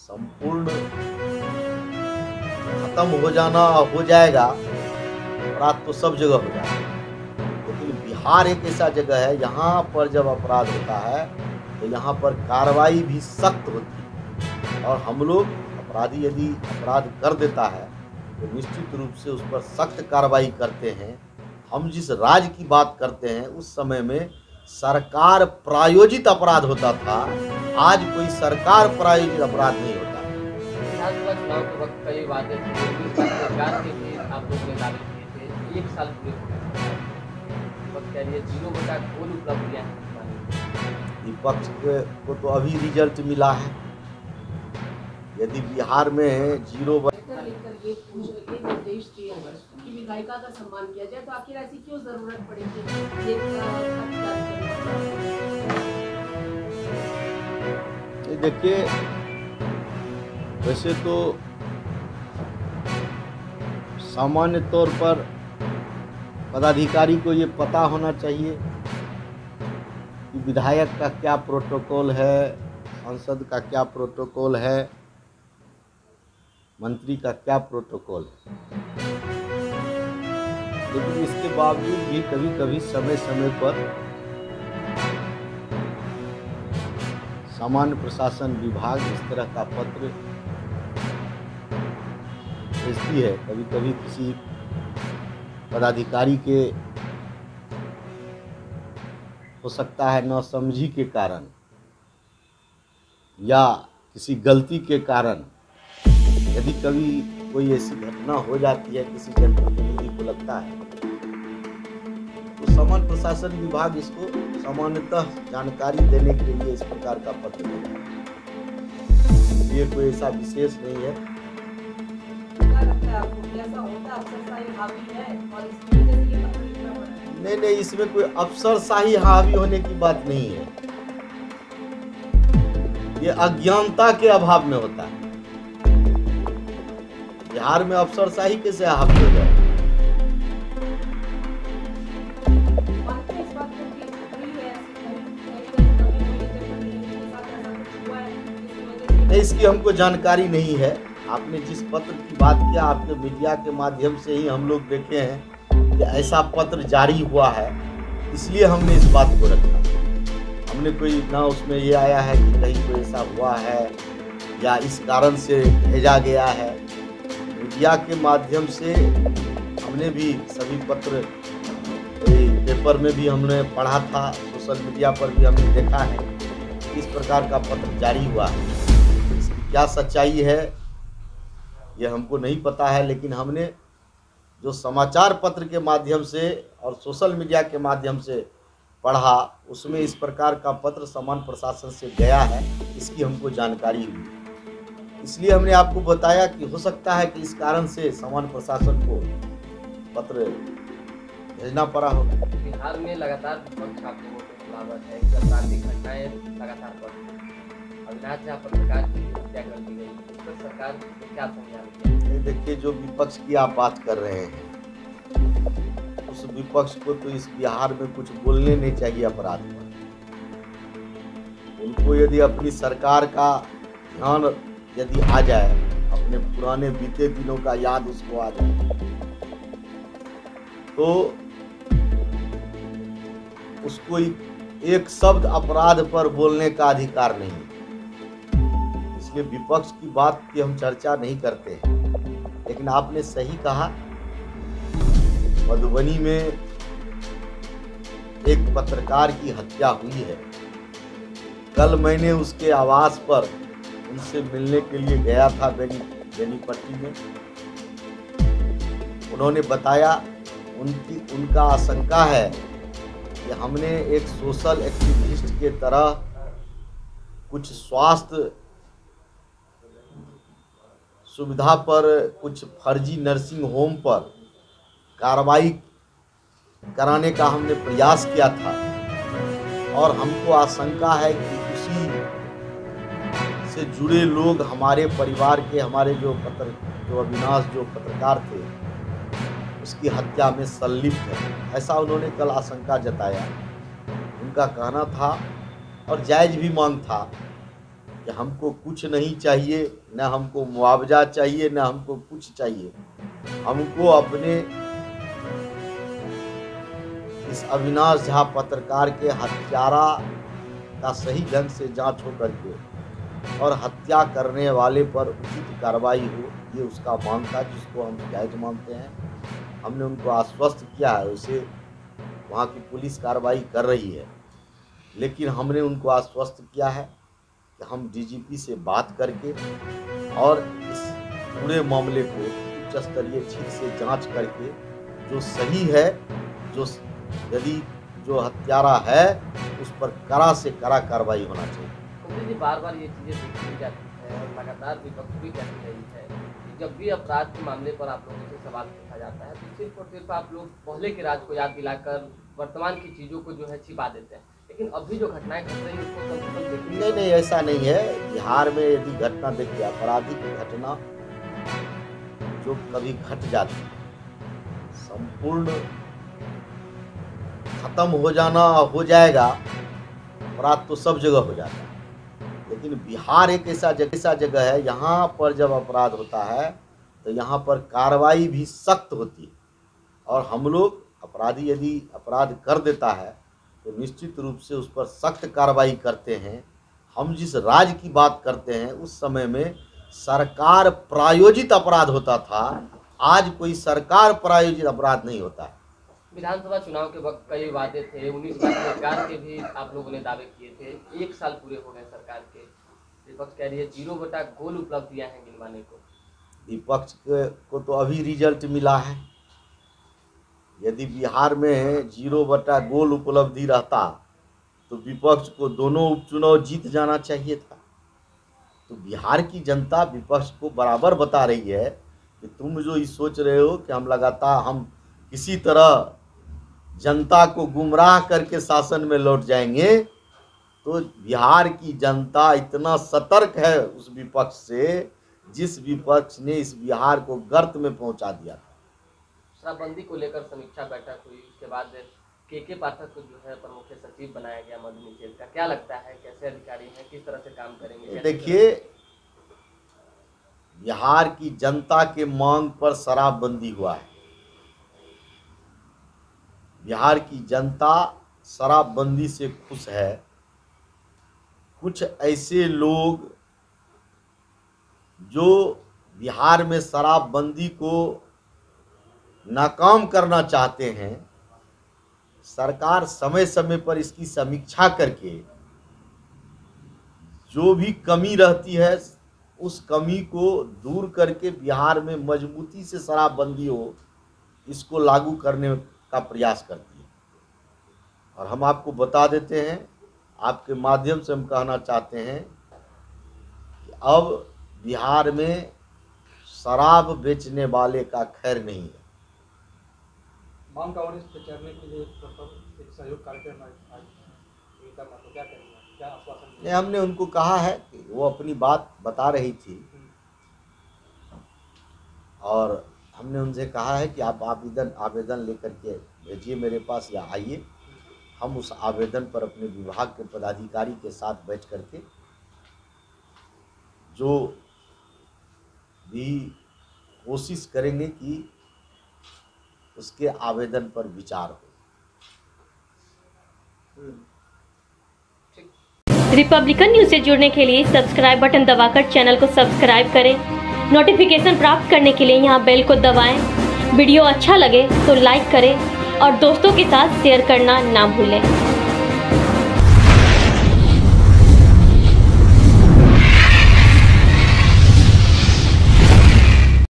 संपूर्ण खत्म हो जाएगा, अपराध तो सब जगह हो जाएगा, लेकिन बिहार एक ऐसा जगह है यहाँ पर जब अपराध होता है तो यहाँ पर कार्रवाई भी सख्त होती है। और हम लोग अपराधी यदि अपराध कर देता है तो निश्चित रूप से उस पर सख्त कार्रवाई करते हैं। हम जिस राज्य की बात करते हैं उस समय में सरकार प्रायोजित अपराध होता था, आज कोई सरकार प्रायोजित अपराध नहीं होता। विधानसभा चुनाव के वक्त कई वादे थे, रोजगार के लिए आप लोग ने दावे किए थे, 1 साल पूरे हो गए, वक्त कह रही है 0 बटा गोल उपलब्ध किया है। विपक्ष को तो अभी रिजल्ट मिला है। यदि बिहार में 0 ये निर्देश दिए कि विधायिका का सम्मान किया जाए, तो आखिर ऐसी क्यों जरूरत पड़ेगी? देखिए, वैसे तो सामान्य तौर पर पदाधिकारी को ये पता होना चाहिए कि विधायक का क्या प्रोटोकॉल है, सांसद का क्या प्रोटोकॉल है, मंत्री का क्या प्रोटोकॉल है। लेकिन इसके बावजूद भी कभी कभी समय समय पर सामान्य प्रशासन विभाग इस तरह का पत्र भेजती है। कभी कभी किसी पदाधिकारी के हो सकता है नासमझी के कारण या किसी गलती के कारण यदि कभी कोई ऐसी घटना हो जाती है, किसी जनप्रतिनिधि को लगता है, तो सामान्य प्रशासन विभाग इसको सामान्यतः जानकारी देने के लिए इस प्रकार का पत्र देता है। ये कोई ऐसा विशेष नहीं है। नहीं, इसमें कोई अफसरशाही हावी होने की बात नहीं है। ये अज्ञानता के अभाव में होता है। बिहार में अफसरशाही कैसे हावी हो जाए? इसकी हमको जानकारी नहीं है। आपने जिस पत्र की बात किया, आपके मीडिया के माध्यम से ही हम लोग देखे हैं कि ऐसा पत्र जारी हुआ है, इसलिए हमने इस बात को रखा। हमने कोई ना उसमें ये आया है कि कहीं कोई ऐसा हुआ है या इस कारण से भेजा गया है। मीडिया के माध्यम से हमने भी सभी पत्र पेपर में भी हमने पढ़ा था, सोशल मीडिया पर भी हमने देखा है कि इस प्रकार का पत्र जारी हुआ है। इसकी क्या सच्चाई है ये हमको नहीं पता है, लेकिन हमने जो समाचार पत्र के माध्यम से और सोशल मीडिया के माध्यम से पढ़ा, उसमें इस प्रकार का पत्र सामान्य प्रशासन से गया है, इसकी हमको जानकारी हुई। इसलिए हमने आपको बताया कि हो सकता है कि इस कारण से सामान्य प्रशासन को पत्र भेजना पड़ा हो। बिहार में लगातार विपक्ष आप लोगों के खिलाफ है, आपराधिक घटनाएं लगातार बढ़ रही हैं। अविनाश झा पत्रकार की हत्या कर दी गई, उस पर सरकार को क्या समझाना? देखिए, जो विपक्ष की आप बात कर रहे हैं, उस विपक्ष को तो इस बिहार में कुछ बोलने नहीं चाहिए अपराध पर। उनको यदि अपनी सरकार का ध्यान यदि आ जाए, अपने पुराने बीते दिनों का याद उसको आ जाए, तो उसको एक शब्द अपराध पर बोलने का अधिकार नहीं। इसलिए विपक्ष की बात की हम चर्चा नहीं करते हैं। लेकिन आपने सही कहा, मधुबनी में एक पत्रकार की हत्या हुई है। कल मैंने उसके आवास पर उनसे मिलने के लिए गया था बेनीपट्टी में। उन्होंने बताया, उनका आशंका है कि हमने एक सोशल एक्टिविस्ट के तरह कुछ स्वास्थ्य सुविधा पर, कुछ फर्जी नर्सिंग होम पर कार्रवाई कराने का हमने प्रयास किया था, और हमको आशंका है कि उसी से जुड़े लोग हमारे परिवार के, हमारे जो अविनाश जो पत्रकार थे, उसकी हत्या में संलिप्त है। ऐसा उन्होंने कल आशंका जताया। उनका कहना था और जायज़ भी मांग था कि हमको कुछ नहीं चाहिए, न हमको मुआवजा चाहिए, न हमको कुछ चाहिए। हमको अपने इस अविनाश झा पत्रकार के हत्यारा का सही ढंग से जांच हो करके और हत्या करने वाले पर उचित कार्रवाई हो, ये उसका मांग था, जिसको हम जायज मानते हैं। हमने उनको आश्वस्त किया है, उसे वहाँ की पुलिस कार्रवाई कर रही है, लेकिन हमने उनको आश्वस्त किया है कि हम डीजीपी से बात करके और इस पूरे मामले को उच्च स्तरीय ठीक से जांच करके जो सही है, जो यदि जो हत्यारा है उस पर कड़ा से कड़ा कार्रवाई होना चाहिए। जी बार बार ये चीज़ें देखी जाती है और लगातार विपक्ष भी कहती रही है कि जब भी अपराध के मामले पर आप लोगों से सवाल पूछा जाता है तो सिर्फ और सिर्फ आप लोग पहले के राज को याद दिलाकर वर्तमान की चीज़ों को जो है छिपा देते हैं, लेकिन अभी जो घटनाएं घट रही है उसको कम से कम देखिए। नहीं, ऐसा नहीं है। बिहार में यदि घटना देखिए, आपराधिक घटना जो कभी घट जाती है, संपूर्ण खत्म हो जाना हो जाएगा, अपराध तो सब जगह हो जाता है, लेकिन बिहार एक ऐसा जगह है, यहाँ पर जब अपराध होता है तो यहाँ पर कार्रवाई भी सख्त होती है। और हम लोग अपराधी यदि अपराध कर देता है तो निश्चित रूप से उस पर सख्त कार्रवाई करते हैं। हम जिस राज्य की बात करते हैं उस समय में सरकार प्रायोजित अपराध होता था, आज कोई सरकार प्रायोजित अपराध नहीं होता है। विधानसभा चुनाव के वक्त कई वादे थे, 19 लाख रोजगार के भी आप लोगों ने दावे किए थे। 1 साल पूरे हो गए सरकार के, विपक्ष कह रही है 0 बटा गोल उपलब्धियां हैं गिनवाने को। विपक्ष को तो अभी रिजल्ट मिला है। यदि बिहार में 0 बटा गोल उपलब्धि रहता तो विपक्ष को दोनों उपचुनाव जीत जाना चाहिए था। तो बिहार की जनता विपक्ष को बराबर बता रही है कि तुम जो ये सोच रहे हो कि हम लगातार हम किसी तरह जनता को गुमराह करके शासन में लौट जाएंगे, तो बिहार की जनता इतना सतर्क है उस विपक्ष से जिस विपक्ष ने इस बिहार को गर्त में पहुंचा दिया था। शराबबंदी को लेकर समीक्षा बैठक हुई, उसके बाद के पाठक को जो है अपर मुख्य सचिव बनाया गया मद्य निषेध का। क्या लगता है कैसे अधिकारी हैं, किस तरह से काम करेंगे? देखिए, बिहार की जनता के मांग पर शराबबंदी हुआ है। बिहार की जनता शराबबंदी से खुश है। कुछ ऐसे लोग जो बिहार में शराबबंदी को नाकाम करना चाहते हैं, सरकार समय समय पर इसकी समीक्षा करके जो भी कमी रहती है उस कमी को दूर करके बिहार में मजबूती से शराबबंदी हो, इसको लागू करने का प्रयास करती है। और हम आपको बता देते हैं, आपके माध्यम से हम कहना चाहते हैं कि अब बिहार में शराब बेचने वाले का खैर नहीं है। मांग कांग्रेस पे चढ़ने के लिए एक सहयोग कार्यक्रम क्या आश्वासन? हमने उनको कहा है कि वो अपनी बात बता रही थी और हमने उनसे कहा है कि आप आवेदन लेकर के भेजिए मेरे पास या आइए, हम उस आवेदन पर अपने विभाग के पदाधिकारी के साथ बैठ करके जो भी कोशिश करेंगे कि उसके आवेदन पर विचार हो। रिपब्लिकन न्यूज से जुड़ने के लिए सब्सक्राइब बटन दबाकर चैनल को सब्सक्राइब करें। नोटिफिकेशन प्राप्त करने के लिए यहाँ बेल को दबाएं। वीडियो अच्छा लगे तो लाइक करें और दोस्तों के साथ शेयर करना ना भूलें।